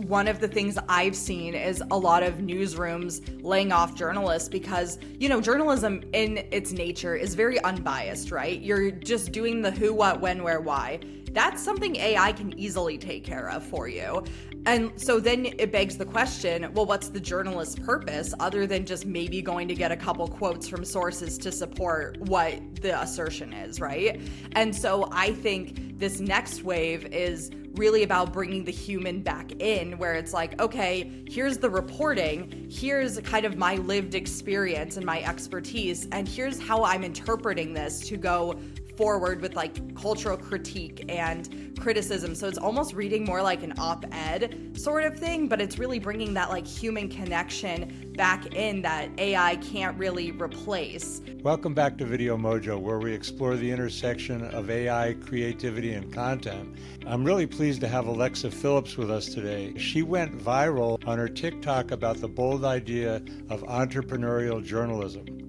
one of the things I've seen is a lot of newsrooms laying off journalists because, journalism in its nature is very unbiased, right? You're just doing the who, what, when, where, why. That's something AI can easily take care of for you. And so then it begs the question, well, what's the journalist's purpose other than just maybe going to get a couple quotes from sources to support what the assertion is, right? And so I think this next wave is really about bringing the human back in, where it's like, okay, here's the reporting, here's kind of my lived experience and my expertise, and here's how I'm interpreting this to go forward with like cultural critique and criticism. So it's almost reading more like an op-ed sort of thing, but it's really bringing that like human connection back in that AI can't really replace. Welcome back to Video Mojo, where we explore the intersection of AI, creativity, and content. I'm really pleased to have Alexa Phillips with us today. She went viral on her TikTok about the bold idea of entrepreneurial journalism.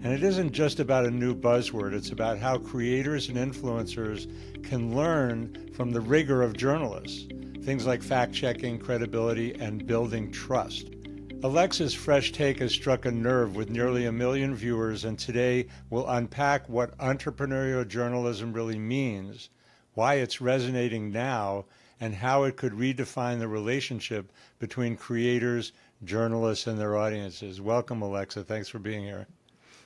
And it isn't just about a new buzzword, it's about how creators and influencers can learn from the rigor of journalists, things like fact-checking, credibility, and building trust. Alexa's fresh take has struck a nerve with nearly 1 million viewers, and today we'll unpack what entrepreneurial journalism really means, why it's resonating now, and how it could redefine the relationship between creators, journalists, and their audiences. Welcome, Alexa. Thanks for being here.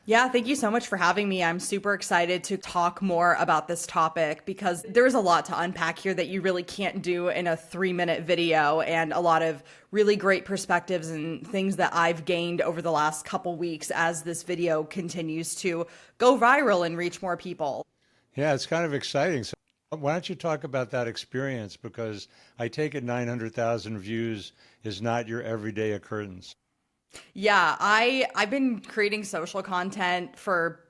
Yeah, thank you so much for having me. I'm super excited to talk more about this topic because there's a lot to unpack here that you really can't do in a 3-minute video, and a lot of really great perspectives and things that I've gained over the last couple weeks as this video continues to go viral and reach more people. Yeah, it's kind of exciting. So why don't you talk about that experience? Because I take it 900,000 views is not your everyday occurrence. Yeah, I've been creating social content for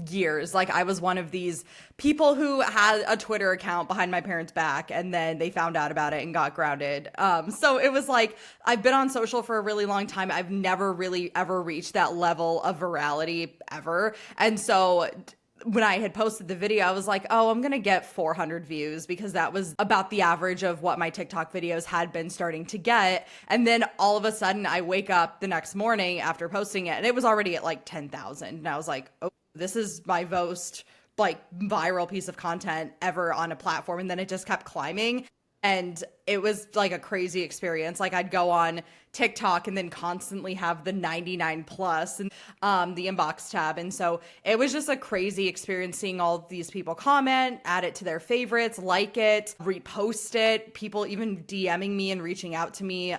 years. Like, I was one of these people who had a Twitter account behind my parents' back, and then they found out about it and got grounded. So it was like, I've been on social for a really long time. I've never really ever reached that level of virality ever. And so when I had posted the video, I was like, oh, I'm going to get 400 views because that was about the average of what my TikTok videos had been starting to get. And then all of a sudden I wake up the next morning after posting it and it was already at like 10,000. And I was like, oh, this is my most like viral piece of content ever on a platform. And then it just kept climbing. And it was like a crazy experience. Like, I'd go on TikTok and then constantly have the 99 plus and the inbox tab. And so it was just a crazy experience seeing all of these people comment, add it to their favorites, like it, repost it, people even DMing me and reaching out to me,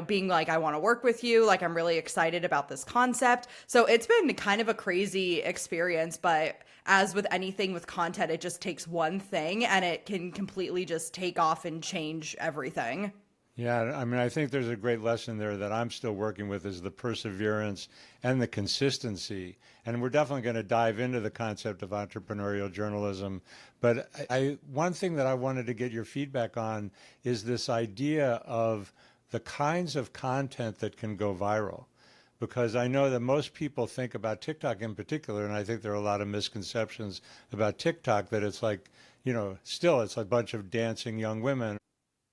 being like, I want to work with you. Like, I'm really excited about this concept. So it's been kind of a crazy experience, but as with anything with content, it just takes one thing and it can completely just take off and change everything. Yeah, I mean, I think there's a great lesson there that I'm still working with is the perseverance and the consistency. And we're definitely going to dive into the concept of entrepreneurial journalism. But one thing that I wanted to get your feedback on is this idea of the kinds of content that can go viral. Because I know that most people think about TikTok in particular, and I think there are a lot of misconceptions about TikTok, that it's like, still it's a bunch of dancing young women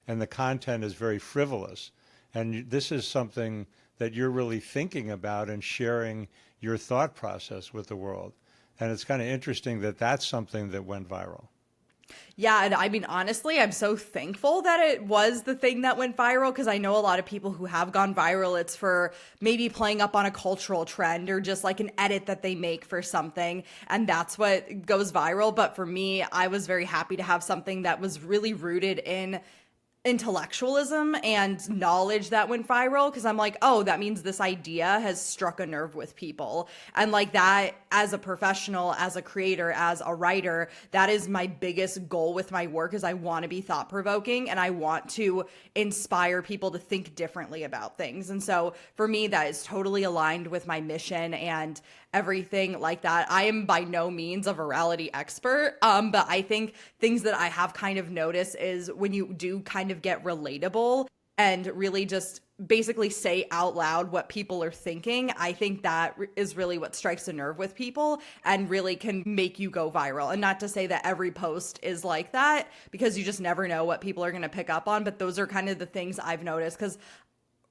and the content is very frivolous. And this is something that you're really thinking about and sharing your thought process with the world. And it's kind of interesting that that's something that went viral. Yeah, and I mean, honestly, I'm so thankful that it was the thing that went viral because I know a lot of people who have gone viral, it's for maybe playing up on a cultural trend or just like an edit that they make for something, and that's what goes viral. But for me, I was very happy to have something that was really rooted in intellectualism and knowledge that went viral, because I'm like, oh, that means this idea has struck a nerve with people. And like that, as a professional, as a creator, as a writer, that is my biggest goal with my work, is I want to be thought-provoking and I want to inspire people to think differently about things. And so for me, that is totally aligned with my mission and everything like that. I am by no means a virality expert, but I think things that I have kind of noticed is when you do kind of get relatable and really just basically say out loud what people are thinking, I think that is really what strikes a nerve with people and really can make you go viral. And not to say that every post is like that, because you just never know what people are going to pick up on. But those are kind of the things I've noticed, because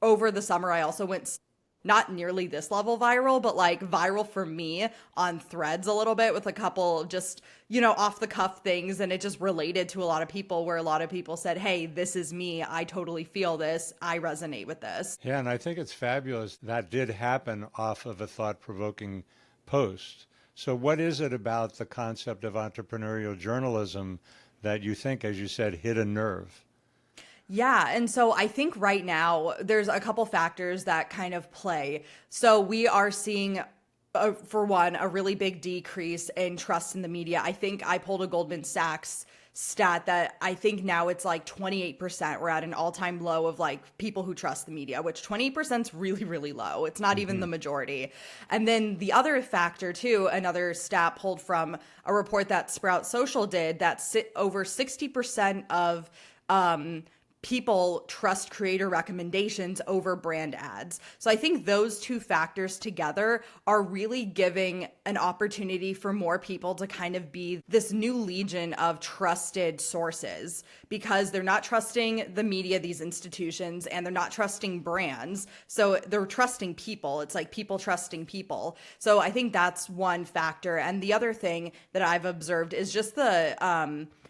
over the summer, I also went not nearly this level viral, but like viral for me on Threads a little bit with a couple just, off the cuff things. And it just related to a lot of people, where a lot of people said, hey, this is me. I totally feel this. I resonate with this. Yeah, and I think it's fabulous that did happen off of a thought-provoking post. So what is it about the concept of entrepreneurial journalism that you think, as you said, hit a nerve? Yeah. And so I think right now there's a couple factors that kind of play. So we are seeing, for one, a really big decrease in trust in the media. I think I pulled a Goldman Sachs stat that I think now it's like 28%. We're at an all-time low of like people who trust the media, which 28% is really, really low. It's not even the majority. And then the other factor too, another stat pulled from a report that Sprout Social did, that over 60% of people trust creator recommendations over brand ads. So I think those two factors together are really giving an opportunity for more people to kind of be this new legion of trusted sources, because they're not trusting the media, these institutions, and they're not trusting brands. So they're trusting people. It's like people trusting people. So I think that's one factor. And the other thing that I've observed is just the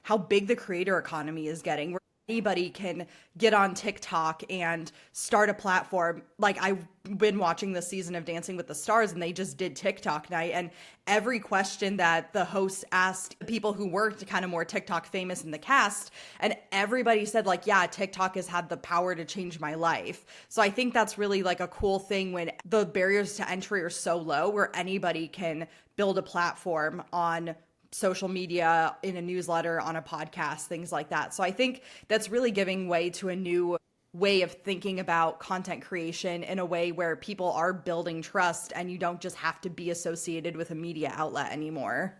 how big the creator economy is getting. Anybody can get on TikTok and start a platform. Like, I've been watching the season of Dancing with the Stars, and they just did TikTok night. And every question that the host asked people who worked kind of more TikTok famous in the cast, and everybody said like, yeah, TikTok has had the power to change my life. So I think that's really like a cool thing when the barriers to entry are so low, where anybody can build a platform on social media, in a newsletter, on a podcast, things like that. So I think that's really giving way to a new way of thinking about content creation in a way where people are building trust, and you don't just have to be associated with a media outlet anymore.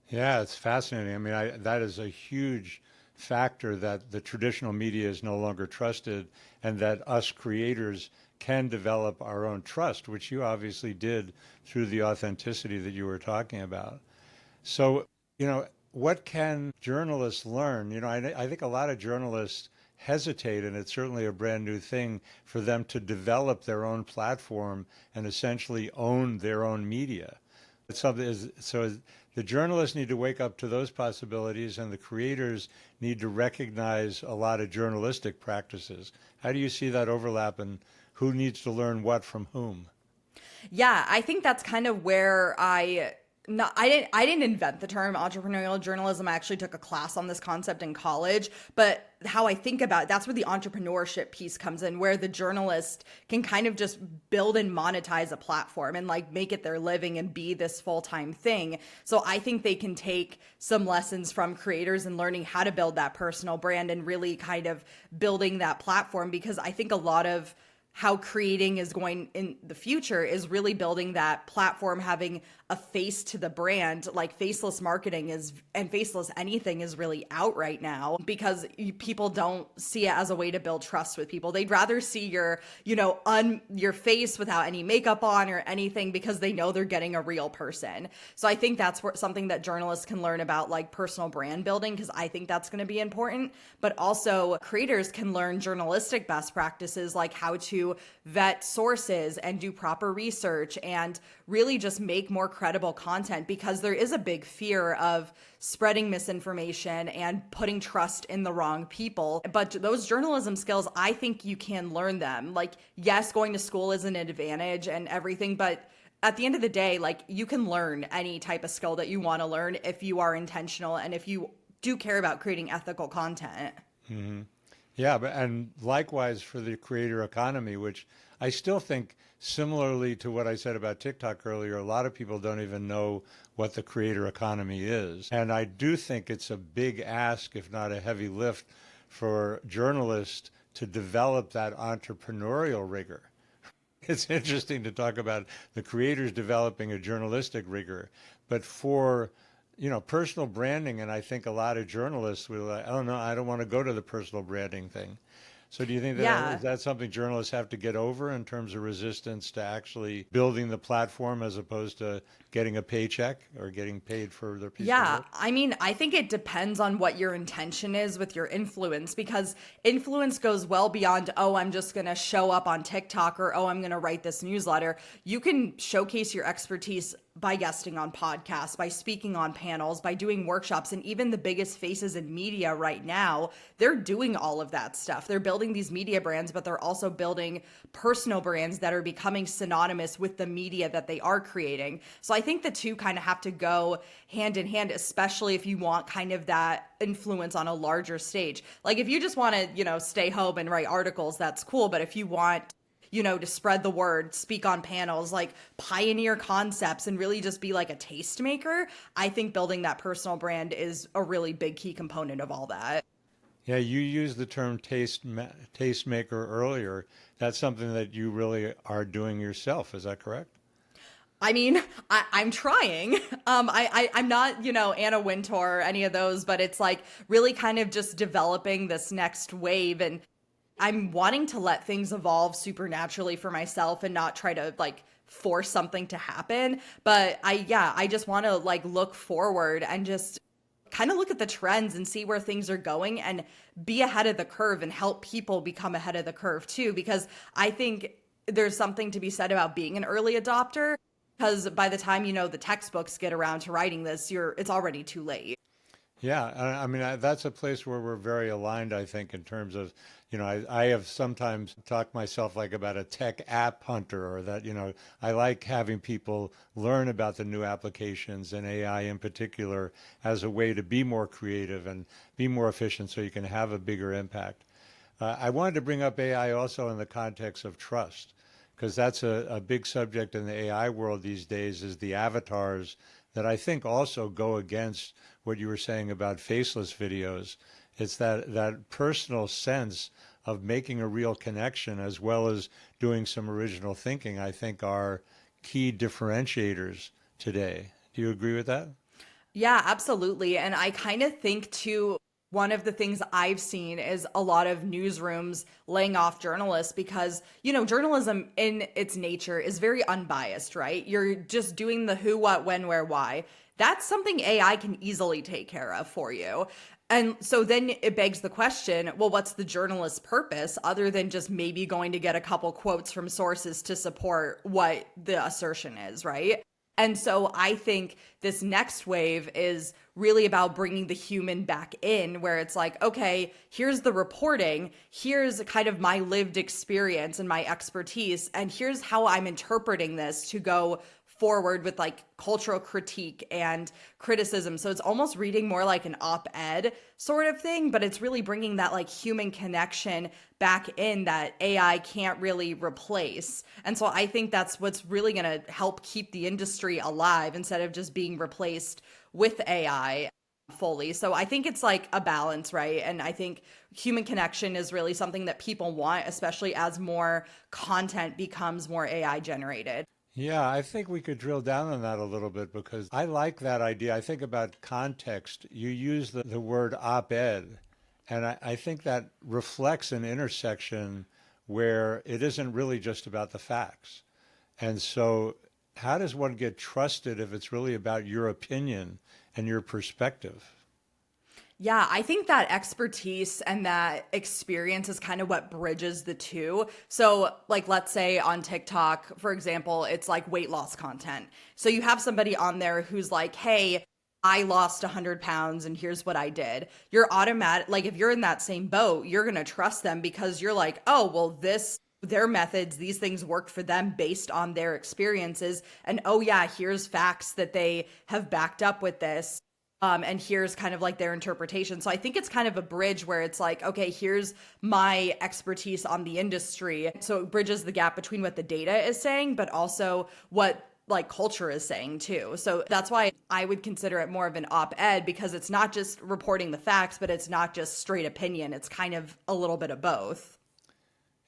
Yeah, it's fascinating. I mean, that is a huge factor, that the traditional media is no longer trusted, and that us creators can develop our own trust, which you obviously did through the authenticity that you were talking about. So, what can journalists learn? I think a lot of journalists hesitate, and it's certainly a brand new thing for them to develop their own platform and essentially own their own media. So the journalists need to wake up to those possibilities, and the creators need to recognize a lot of journalistic practices. How do you see that overlap, and who needs to learn what from whom? Yeah, I think that's kind of where I didn't invent the term entrepreneurial journalism. I actually took a class on this concept in college, but how I think about it, that's where the entrepreneurship piece comes in, where the journalist can kind of just build and monetize a platform and like make it their living and be this full-time thing. So I think they can take some lessons from creators and learning how to build that personal brand and really kind of building that platform, because I think a lot of how creating is going in the future is really building that platform, having a face to the brand. Like, faceless marketing and faceless anything is really out right now, because people don't see it as a way to build trust with people. They'd rather see your, your face without any makeup on or anything, because they know they're getting a real person. So I think that's something that journalists can learn about, like personal brand building, because I think that's going to be important. But also creators can learn journalistic best practices, like how to vet sources and do proper research and really just make more credible content, because there is a big fear of spreading misinformation and putting trust in the wrong people. But those journalism skills, I think you can learn them. Like, yes, going to school is an advantage and everything, but at the end of the day, like, you can learn any type of skill that you want to learn if you are intentional and if you do care about creating ethical content. Mm-hmm. Yeah, and likewise for the creator economy, which I still think, similarly to what I said about TikTok earlier, a lot of people don't even know what the creator economy is. And I do think it's a big ask, if not a heavy lift, for journalists to develop that entrepreneurial rigor. It's interesting to talk about the creators developing a journalistic rigor, but for personal branding, and I think a lot of journalists will like, oh no, I don't want to go to the personal branding thing. So do you think that is Yeah. that something journalists have to get over in terms of resistance to actually building the platform as opposed to getting a paycheck or getting paid for their piece of Yeah, work? I mean, I think it depends on what your intention is with your influence because influence goes well beyond, oh, I'm just going to show up on TikTok or, oh, I'm going to write this newsletter. You can showcase your expertise by guesting on podcasts, by speaking on panels, by doing workshops. And even the biggest faces in media right now, they're doing all of that stuff. They're building these media brands, but they're also building personal brands that are becoming synonymous with the media that they are creating. So I think the two kind of have to go hand in hand, especially if you want kind of that influence on a larger stage. Like if you just want to, stay home and write articles, that's cool. But if you want, to spread the word, speak on panels, like pioneer concepts and really just be like a tastemaker, I think building that personal brand is a really big key component of all that. Yeah, you used the term tastemaker earlier. That's something that you really are doing yourself. Is that correct? I mean, I'm trying. I'm not, Anna Wintour or any of those, but it's like really kind of just developing this next wave. And I'm wanting to let things evolve supernaturally for myself and not try to like force something to happen. But I just want to like look forward and just kind of look at the trends and see where things are going and be ahead of the curve and help people become ahead of the curve too. Because I think there's something to be said about being an early adopter because by the time the textbooks get around to writing this, it's already too late. Yeah, I mean, that's a place where we're very aligned, I think, in terms of, I have sometimes talked myself like about a tech app hunter, or that, I like having people learn about the new applications and AI in particular as a way to be more creative and be more efficient so you can have a bigger impact. I wanted to bring up AI also in the context of trust, because that's a big subject in the AI world these days is the avatars that I think also go against what you were saying about faceless videos. It's that personal sense of making a real connection as well as doing some original thinking, I think are key differentiators today. Do you agree with that? Yeah, absolutely. And I kind of think too, one of the things I've seen is a lot of newsrooms laying off journalists because, journalism in its nature is very unbiased, right? You're just doing the who, what, when, where, why. That's something AI can easily take care of for you. And so then it begs the question, well, what's the journalist's purpose other than just maybe going to get a couple quotes from sources to support what the assertion is, right? And so I think this next wave is really about bringing the human back in, where it's like, okay, here's the reporting, here's kind of my lived experience and my expertise, and here's how I'm interpreting this to go forward with like cultural critique and criticism. So it's almost reading more like an op-ed sort of thing, but it's really bringing that like human connection back in that AI can't really replace. And so I think that's what's really going to help keep the industry alive instead of just being replaced with AI fully. So I think it's like a balance, right? And I think human connection is really something that people want, especially as more content becomes more AI generated. Yeah, I think we could drill down on that a little bit because I like that idea. I think about context. You use the word op-ed, and I think that reflects an intersection where it isn't really just about the facts. And so, how does one get trusted if it's really about your opinion and your perspective? Yeah, I think that expertise and that experience is kind of what bridges the two. So, like, let's say on TikTok, for example, it's like weight loss content. So, you have somebody on there who's like, hey, I lost 100 pounds and here's what I did. You're automatic, like, if you're in that same boat, you're going to trust them because you're like, oh, well, their methods, these things worked for them based on their experiences. And oh, yeah, here's facts that they have backed up with this. And here's kind of like their interpretation. So I think it's kind of a bridge where it's like, okay, here's my expertise on the industry. So it bridges the gap between what the data is saying, but also what like culture is saying too. So that's why I would consider it more of an op-ed because it's not just reporting the facts, but it's not just straight opinion. It's kind of a little bit of both.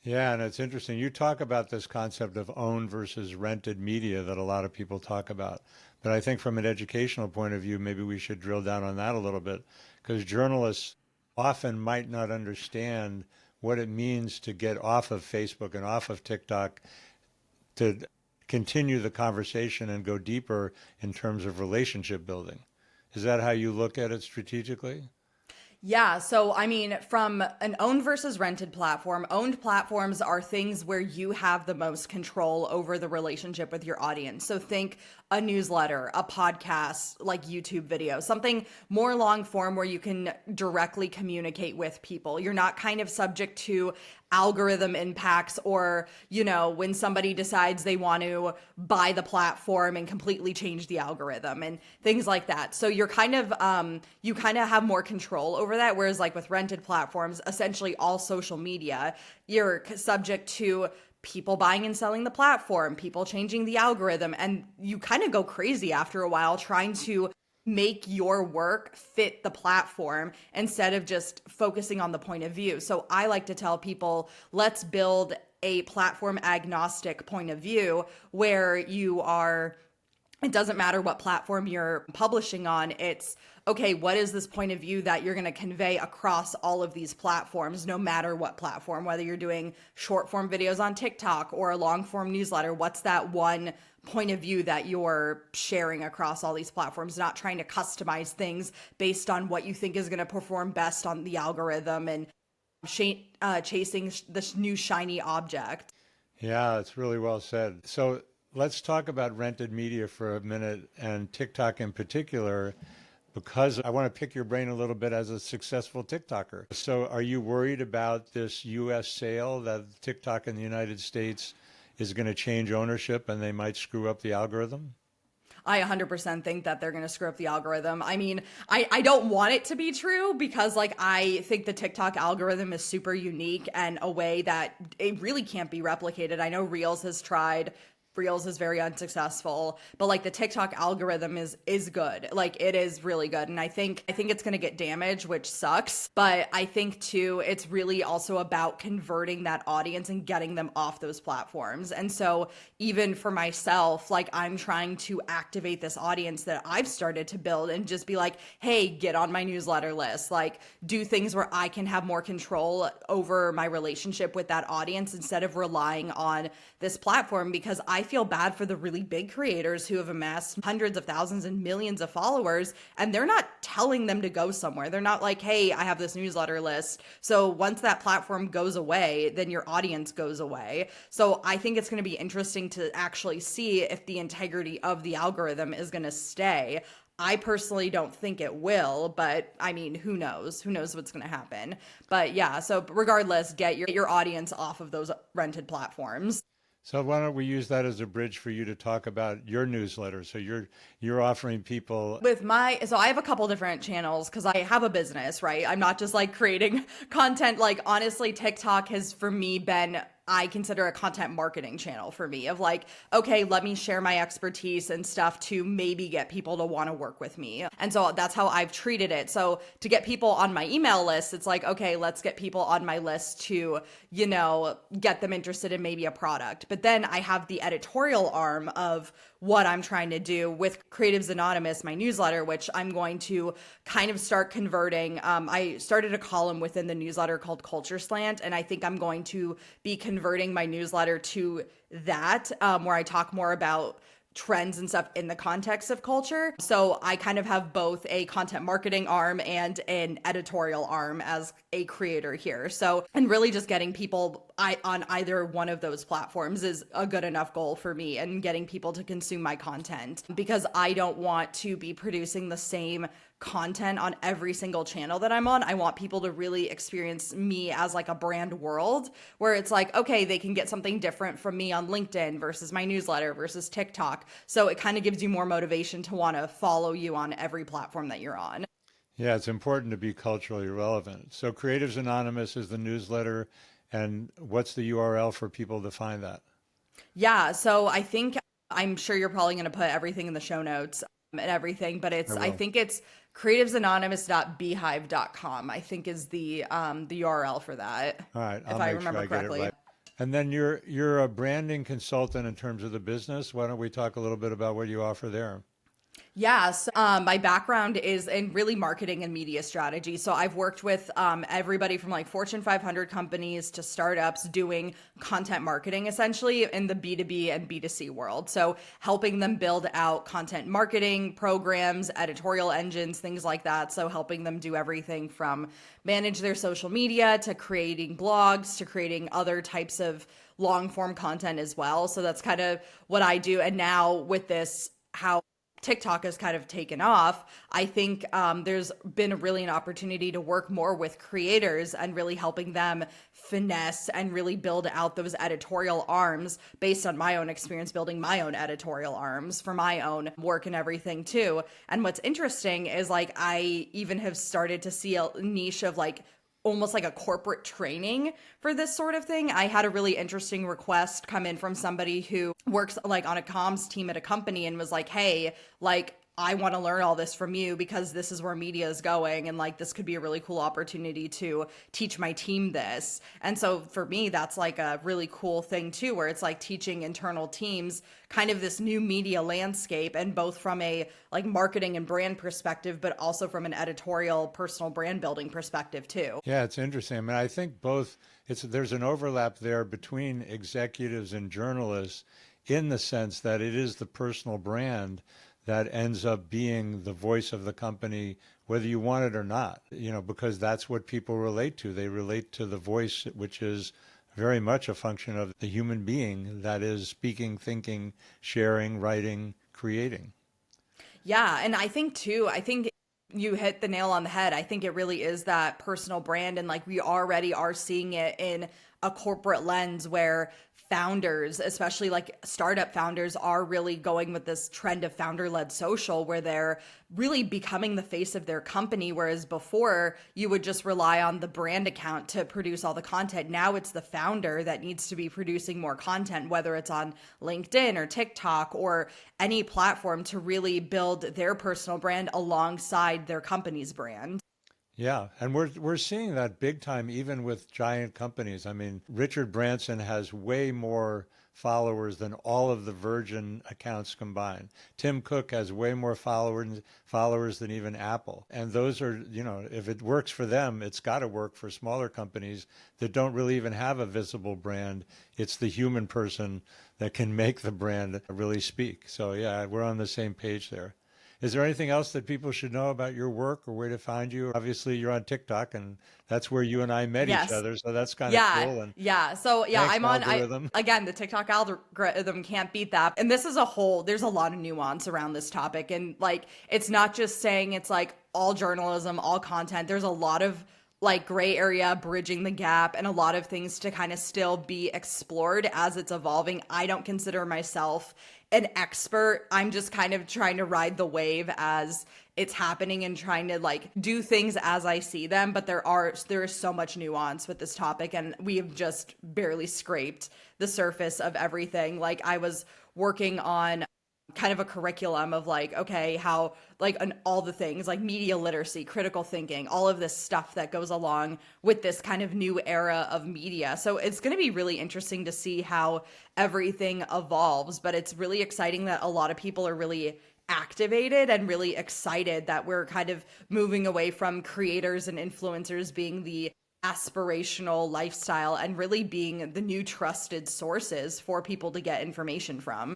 Yeah, and it's interesting. You talk about this concept of owned versus rented media that a lot of people talk about. But I think from an educational point of view, maybe we should drill down on that a little bit because journalists often might not understand what it means to get off of Facebook and off of TikTok to continue the conversation and go deeper in terms of relationship building. Is that how you look at it strategically? Yeah. So, I mean, from an owned versus rented platform, owned platforms are things where you have the most control over the relationship with your audience. So, think a newsletter, a podcast, like YouTube video, something more long form where you can directly communicate with people. You're not kind of subject to algorithm impacts or, when somebody decides they want to buy the platform and completely change the algorithm and things like that. So you're you kind of have more control over that. Whereas like with rented platforms, essentially all social media, you're subject to people buying and selling the platform, people changing the algorithm, and you kind of go crazy after a while trying to make your work fit the platform instead of just focusing on the point of view. So I like to tell people, let's build a platform agnostic point of view where it doesn't matter what platform you're publishing on. It's okay, what is this point of view that you're going to convey across all of these platforms, no matter what platform, whether you're doing short form videos on TikTok or a long form newsletter, what's that one point of view that you're sharing across all these platforms, not trying to customize things based on what you think is going to perform best on the algorithm and chasing this new shiny object. Yeah, it's really well said. So let's talk about rented media for a minute and TikTok in particular, because I want to pick your brain a little bit as a successful TikToker. So are you worried about this US sale that TikTok in the United States is going to change ownership and they might screw up the algorithm? I 100% think that they're going to screw up the algorithm. I mean, I don't want it to be true because like I think the TikTok algorithm is super unique and a way that it really can't be replicated. I know Reels has tried. Reels is very unsuccessful, but like the TikTok algorithm is good. Like it is really good. And I think it's going to get damaged, which sucks. But I think too, it's really also about converting that audience and getting them off those platforms. And so even for myself, like I'm trying to activate this audience that I've started to build and just be like, hey, get on my newsletter list, like do things where I can have more control over my relationship with that audience instead of relying on this platform, because I feel bad for the really big creators who have amassed hundreds of thousands and millions of followers, and they're not telling them to go somewhere. They're not like, hey, I have this newsletter list. So once that platform goes away, then your audience goes away. So I think it's going to be interesting to actually see if the integrity of the algorithm is going to stay. I personally don't think it will, but I mean, who knows? Who knows what's going to happen? But yeah, so regardless, get your audience off of those rented platforms. So why don't we use that as a bridge for you to talk about your newsletter? So you're offering people So I have a couple different channels because I have a business, right? I'm not just like creating content. Like honestly, TikTok has for me been, I consider a content marketing channel for me of like, okay, let me share my expertise and stuff to maybe get people to want to work with me. And so that's how I've treated it. So to get people on my email list, it's like, okay, let's get people on my list to, get them interested in maybe a product. But then I have the editorial arm of what I'm trying to do with Creatives Anonymous, my newsletter, which I'm going to kind of start converting. I started a column within the newsletter called Culture Slant, and I think I'm going to be converting my newsletter to that, where I talk more about trends and stuff in the context of culture. So I kind of have both a content marketing arm and an editorial arm as a creator here. So, and really just getting people on either one of those platforms is a good enough goal for me, and getting people to consume my content, because I don't want to be producing the same content on every single channel that I'm on. I want people to really experience me as like a brand world where it's like, okay, they can get something different from me on LinkedIn versus my newsletter versus TikTok. So it kind of gives you more motivation to want to follow you on every platform that you're on. Yeah, it's important to be culturally relevant. So Creatives Anonymous is the newsletter, and what's the URL for people to find that? Yeah, so I'm sure you're probably going to put everything in the show notes and everything, but I think it's creativesanonymous.beehive.com, I think is the URL for that. All right, If I remember correctly. Right. And then you're a branding consultant in terms of the business. Why don't we talk a little bit about what you offer there? Yeah, so my background is in really marketing and media strategy. So I've worked with everybody from like Fortune 500 companies to startups doing content marketing essentially in the B2B and B2C world. So helping them build out content marketing programs, editorial engines, things like that. So helping them do everything from manage their social media to creating blogs to creating other types of long form content as well. So that's kind of what I do. And now with this, how TikTok has kind of taken off, I think there's been really an opportunity to work more with creators and really helping them finesse and really build out those editorial arms based on my own experience building my own editorial arms for my own work and everything too. And what's interesting is like I even have started to see a niche of like almost like a corporate training for this sort of thing. I had a really interesting request come in from somebody who works like on a comms team at a company and was like, "Hey, like I want to learn all this from you because this is where media is going and like this could be a really cool opportunity to teach my team this." And so for me that's like a really cool thing too, where it's like teaching internal teams kind of this new media landscape, and both from a like marketing and brand perspective but also from an editorial personal brand building perspective too. Yeah, it's interesting. I mean, I think both there's an overlap there between executives and journalists in the sense that it is the personal brand that ends up being the voice of the company, whether you want it or not, because that's what people relate to. They relate to the voice, which is very much a function of the human being that is speaking, thinking, sharing, writing, creating. Yeah, and I think too, I think you hit the nail on the head. I think it really is that personal brand, and like we already are seeing it in a corporate lens where founders, especially like startup founders, are really going with this trend of founder-led social where they're really becoming the face of their company, whereas before you would just rely on the brand account to produce all the content. Now it's the founder that needs to be producing more content, whether it's on LinkedIn or TikTok or any platform, to really build their personal brand alongside their company's brand. Yeah, and we're seeing that big time even with giant companies. I mean, Richard Branson has way more followers than all of the Virgin accounts combined. Tim Cook has way more followers than even Apple. And those are, if it works for them, it's got to work for smaller companies that don't really even have a visible brand. It's the human person that can make the brand really speak. So yeah, we're on the same page there. Is there anything else that people should know about your work or where to find you? Obviously, you're on TikTok, and that's where you and I met each Yes. other, so that's kind of Yeah. cool. And Yeah. So yeah, thanks, I'm on I algorithm. again the TikTok algorithm can't beat that. And this is a whole there's a lot of nuance around this topic. And like it's not just saying it's like all journalism, all content. There's a lot of like gray area bridging the gap and a lot of things to kind of still be explored as it's evolving. I don't consider myself an expert. I'm just kind of trying to ride the wave as it's happening and trying to like do things as I see them. But there is so much nuance with this topic, and we have just barely scraped the surface of everything. Like I was working on kind of a curriculum of like, okay, how like all the things like media literacy, critical thinking, all of this stuff that goes along with this kind of new era of media. So it's going to be really interesting to see how everything evolves, but it's really exciting that a lot of people are really activated and really excited that we're kind of moving away from creators and influencers being the aspirational lifestyle and really being the new trusted sources for people to get information from.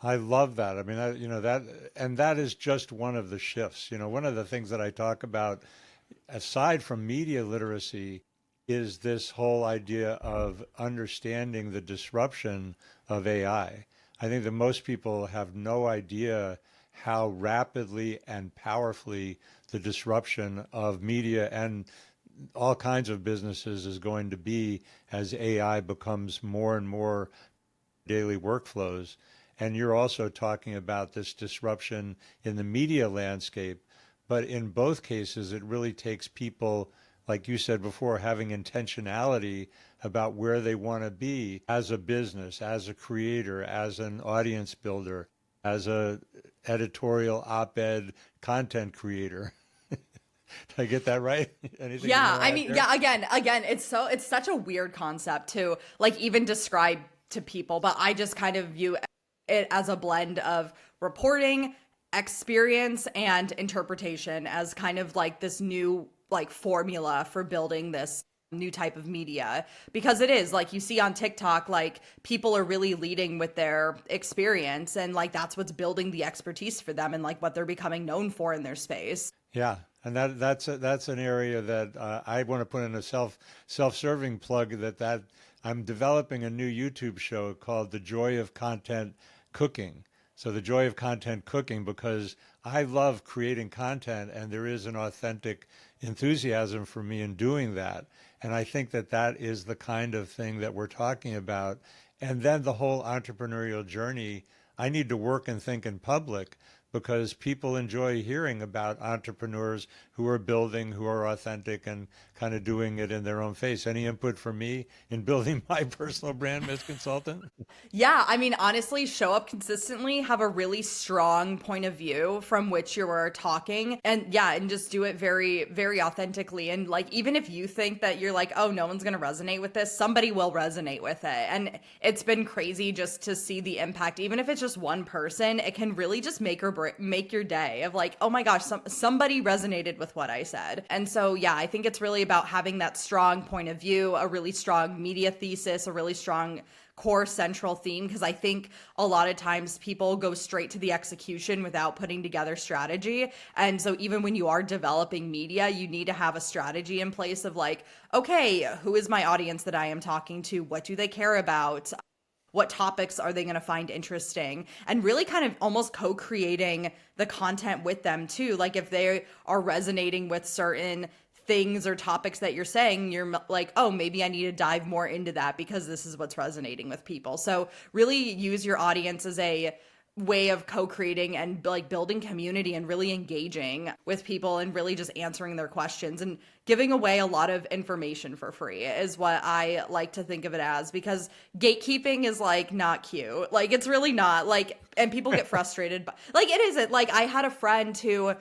I love that. I mean, and that is just one of the shifts. One of the things that I talk about, aside from media literacy, is this whole idea of understanding the disruption of AI. I think that most people have no idea how rapidly and powerfully the disruption of media and all kinds of businesses is going to be as AI becomes more and more daily workflows. And you're also talking about this disruption in the media landscape. But in both cases, it really takes people, like you said before, having intentionality about where they want to be as a business, as a creator, as an audience builder, as a editorial op-ed content creator. Did I get that right? Anything you Yeah, want to I add mean, there? yeah, again, it's such a weird concept to like even describe to people, but I just kind of view it as a blend of reporting, experience and interpretation as kind of like this new like formula for building this new type of media, because it is like you see on TikTok, like people are really leading with their experience, and like that's what's building the expertise for them and like what they're becoming known for in their space. Yeah, and that's an area that I want to put in a self-serving plug that I'm developing a new YouTube show called The Joy of Content Cooking. So the joy of content cooking, because I love creating content and there is an authentic enthusiasm for me in doing that. And I think that that is the kind of thing that we're talking about. And then the whole entrepreneurial journey, I need to work and think in public because people enjoy hearing about entrepreneurs who are building, who are authentic and kind of doing it in their own face. Any input for me in building my personal brand, Ms. Consultant? Yeah, I mean, honestly, show up consistently, have a really strong point of view from which you're talking, and yeah, and just do it very, very authentically. And like, even if you think that you're like, oh, no one's gonna resonate with this, somebody will resonate with it. And it's been crazy just to see the impact. Even if it's just one person, it can really just make your day of like, oh my gosh, somebody resonated with what I said. And so, yeah, I think it's really about having that strong point of view, a really strong media thesis, a really strong core central theme, because I think a lot of times people go straight to the execution without putting together strategy. And so even when you are developing media, you need to have a strategy in place of like, okay, who is my audience that I am talking to? What do they care about? What topics are they going to find interesting? And really kind of almost co-creating the content with them too. Like if they are resonating with certain things or topics that you're saying, you're like, oh, maybe I need to dive more into that because this is what's resonating with people. So really use your audience as a way of co-creating and like building community and really engaging with people and really just answering their questions and giving away a lot of information for free is what I like to think of it as, because gatekeeping is like not cute. Like it's really not, like, and people get frustrated, but like it isn't. Like I had a friend who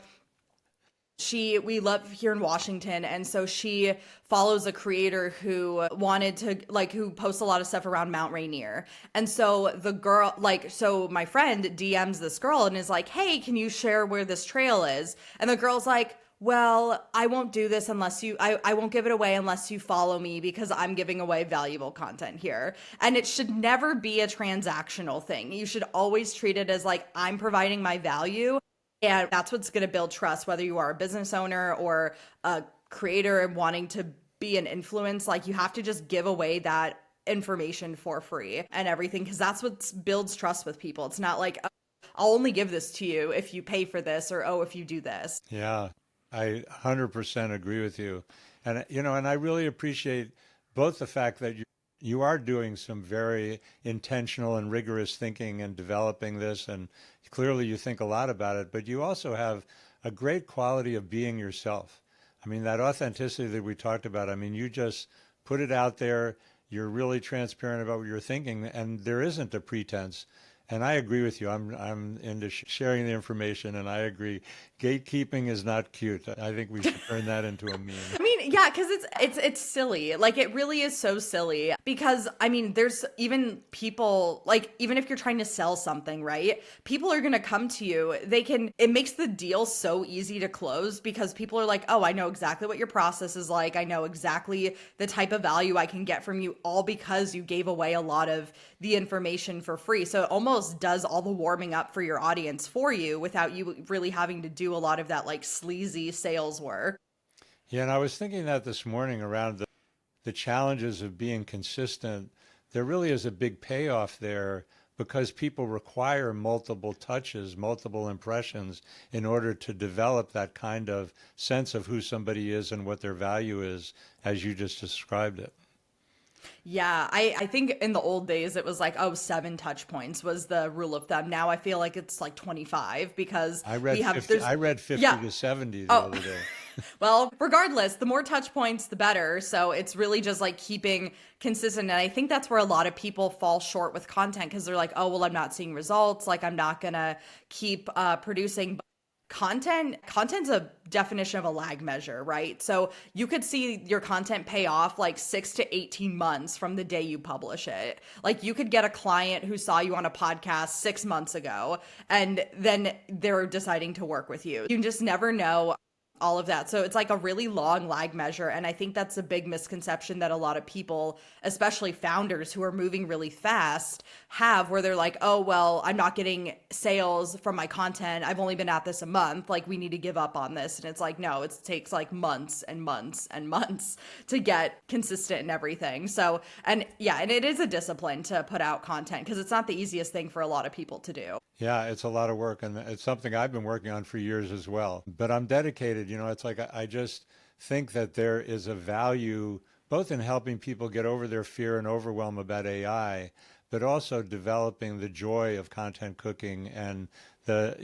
we live here in Washington, and so she follows a creator who wanted to like who posts a lot of stuff around Mount Rainier. And so the girl, like, so my friend DMs this girl and is like, hey, can you share where this trail is? And the girl's like, well, I won't do this unless I won't give it away unless you follow me because I'm giving away valuable content here. And it should never be a transactional thing. You should always treat it as like, I'm providing my value. And that's what's going to build trust, whether you are a business owner or a creator and wanting to be an influence. Like you have to just give away that information for free and everything, because that's what builds trust with people. It's not like, oh, I'll only give this to you if you pay for this, or, oh, if you do this. Yeah, I 100% agree with you. And, and I really appreciate both the fact that you are doing some very intentional and rigorous thinking and developing this, and clearly you think a lot about it, but you also have a great quality of being yourself. I mean, that authenticity that we talked about, I mean, you just put it out there, you're really transparent about what you're thinking, and there isn't a pretense. And I agree with you. I'm into sharing the information, and I agree. Gatekeeping is not cute. I think we should turn that into a meme. I mean, yeah, because it's silly. Like it really is so silly. Because I mean, there's even people like even if you're trying to sell something, right? People are gonna come to you. It makes the deal so easy to close because people are like, oh, I know exactly what your process is like. I know exactly the type of value I can get from you, all because you gave away a lot of the information for free. So it almost does all the warming up for your audience for you without you really having to do a lot of that like sleazy sales work. Yeah, and I was thinking that this morning around the challenges of being consistent. There really is a big payoff there because people require multiple touches, multiple impressions in order to develop that kind of sense of who somebody is and what their value is, as you just described it. Yeah, I think in the old days it was like, oh, 7 touch points was the rule of thumb. Now I feel like it's like 25 because I read 50 yeah. to 70 the other day. Well, regardless, the more touch points, the better. So it's really just like keeping consistent. And I think that's where a lot of people fall short with content because they're like, oh, well, I'm not seeing results. Like I'm not going to keep producing. content's a definition of a lag measure, right? So you could see your content pay off like 6 to 18 months from the day you publish it. Like you could get a client who saw you on a podcast 6 months ago, and then they're deciding to work with you. You just never know all of that. So it's like a really long lag measure. And I think that's a big misconception that a lot of people, especially founders who are moving really fast, have, where they're like, oh, well, I'm not getting sales from my content. I've only been at this a month. Like, we need to give up on this. And it's like, no, it takes like months and months and months to get consistent in everything. So, and yeah, and it is a discipline to put out content because it's not the easiest thing for a lot of people to do. Yeah, it's a lot of work, and it's something I've been working on for years as well. But I'm dedicated. It's like I just think that there is a value both in helping people get over their fear and overwhelm about AI, but also developing the joy of content cooking and but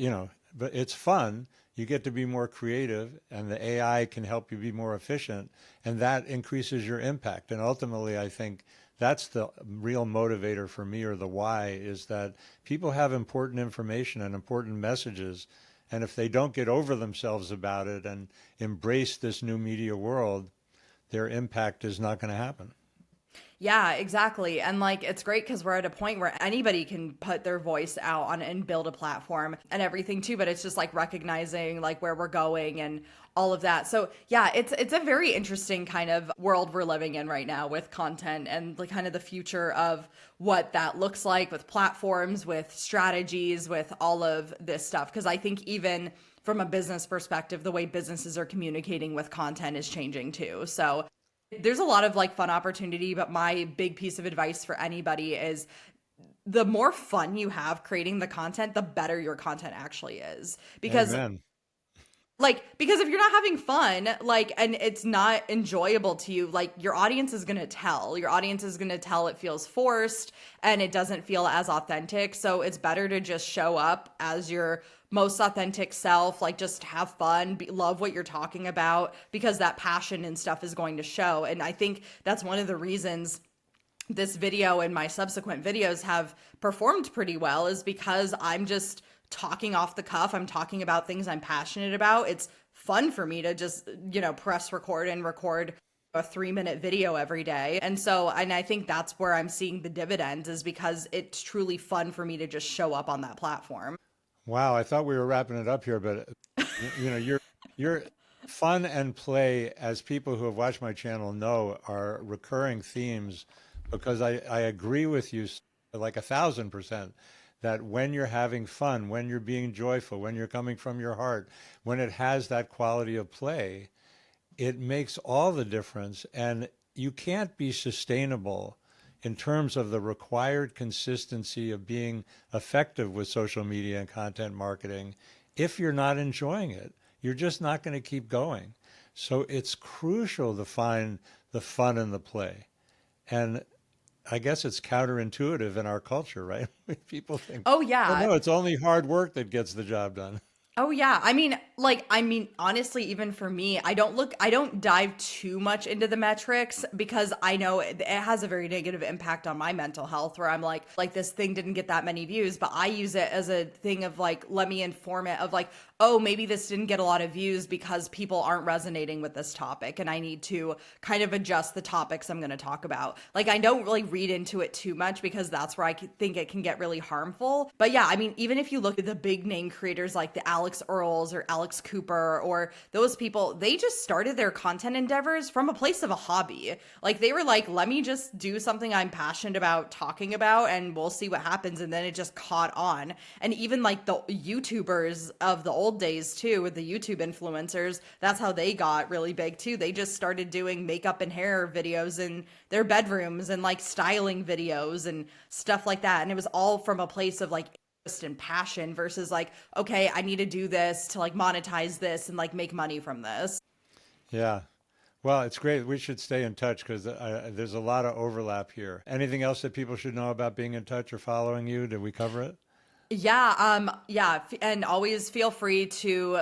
it's fun. You get to be more creative, and the AI can help you be more efficient, and that increases your impact. And ultimately, I think that's the real motivator for me, or the why, is that people have important information and important messages. And if they don't get over themselves about it and embrace this new media world, their impact is not going to happen. Yeah, exactly. And like, it's great because we're at a point where anybody can put their voice out on and build a platform and everything too. But it's just like recognizing like where we're going and all of that. So yeah, it's a very interesting kind of world we're living in right now with content and like kind of the future of what that looks like with platforms, with strategies, with all of this stuff. Because I think even from a business perspective, the way businesses are communicating with content is changing too. So there's a lot of like fun opportunity, but my big piece of advice for anybody is the more fun you have creating the content, the better your content actually is. Because Amen. because if you're not having fun, like, and it's not enjoyable to you, like your audience is going to tell. Your audience is going to tell it feels forced and it doesn't feel as authentic. So it's better to just show up as your most authentic self, like just have fun, love what you're talking about, because that passion and stuff is going to show. And I think that's one of the reasons this video and my subsequent videos have performed pretty well, is because I'm just talking off the cuff. I'm talking about things I'm passionate about. It's fun for me to just, press record and record a 3-minute video every day. And I think that's where I'm seeing the dividends, is because it's truly fun for me to just show up on that platform. Wow, I thought we were wrapping it up here, but your fun and play, as people who have watched my channel know, are recurring themes, because I agree with you like 1,000% that when you're having fun, when you're being joyful, when you're coming from your heart, when it has that quality of play, it makes all the difference. And you can't be sustainable in terms of the required consistency of being effective with social media and content marketing if you're not enjoying it. You're just not going to keep going. So it's crucial to find the fun and the play. And I guess it's counterintuitive in our culture, right? People think, Oh yeah. oh no, it's only hard work that gets the job done. Oh yeah. Honestly, even for me, I don't dive too much into the metrics, because I know it has a very negative impact on my mental health, where I'm like this thing didn't get that many views, but I use it as a thing of like, let me inform it of like, oh, maybe this didn't get a lot of views because people aren't resonating with this topic, and I need to kind of adjust the topics I'm going to talk about. Like, I don't really read into it too much, because that's where I think it can get really harmful. But yeah, even if you look at the big name creators like the Alex Earls or Alex Cooper or those people, they just started their content endeavors from a place of a hobby. Like, they were like, let me just do something I'm passionate about talking about, and we'll see what happens. And then it just caught on. And even like the YouTubers of the old days too, with the YouTube influencers, that's how they got really big too. They just started doing makeup and hair videos in their bedrooms and like styling videos and stuff like that. And it was all from a place of like interest and passion versus like, okay, I need to do this to like monetize this and like make money from this. Yeah. Well, it's great. We should stay in touch, because there's a lot of overlap here. Anything else that people should know about being in touch or following you? Did we cover it? Yeah, and always feel free to,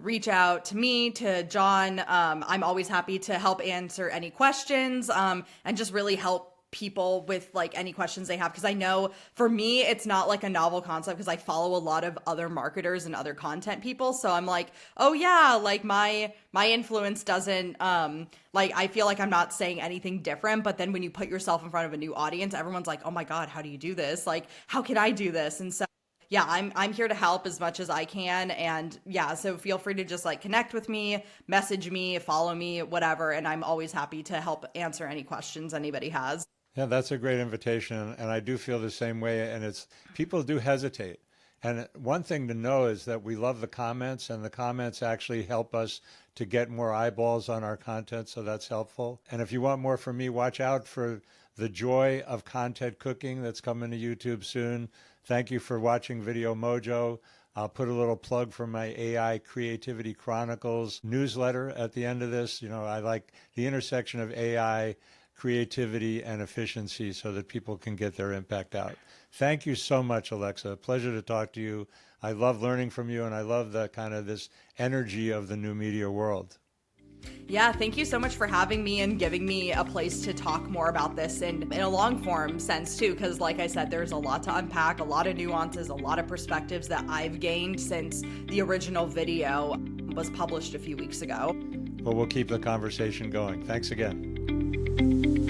reach out to me, to John. I'm always happy to help answer any questions, and just really help people with like any questions they have, because I know for me it's not like a novel concept because I follow a lot of other marketers and other content people, so I'm like, oh yeah, like my influence doesn't like, I feel like I'm not saying anything different, but then when you put yourself in front of a new audience, everyone's like, oh my god, how do you do this, like how can I do this? And so yeah, I'm here to help as much as I can. And yeah, so feel free to just like connect with me, message me, follow me, whatever, and I'm always happy to help answer any questions anybody has. Yeah, that's a great invitation, and I do feel the same way. And it's people do hesitate. And one thing to know is that we love the comments, and the comments actually help us to get more eyeballs on our content, so that's helpful. And if you want more from me, watch out for the Joy of Content Cooking that's coming to YouTube soon. Thank you for watching Video Mojo. I'll put a little plug for my AI Creativity Chronicles newsletter at the end of this. You know, I like the intersection of AI, creativity, and efficiency so that people can get their impact out. Thank you so much, Alexa. Pleasure to talk to you. I love learning from you, and I love the kind of this energy of the new media world. Yeah, thank you so much for having me and giving me a place to talk more about this in a long form sense too, because like I said, there's a lot to unpack, a lot of nuances, a lot of perspectives that I've gained since the original video was published a few weeks ago. Well, we'll keep the conversation going. Thanks again.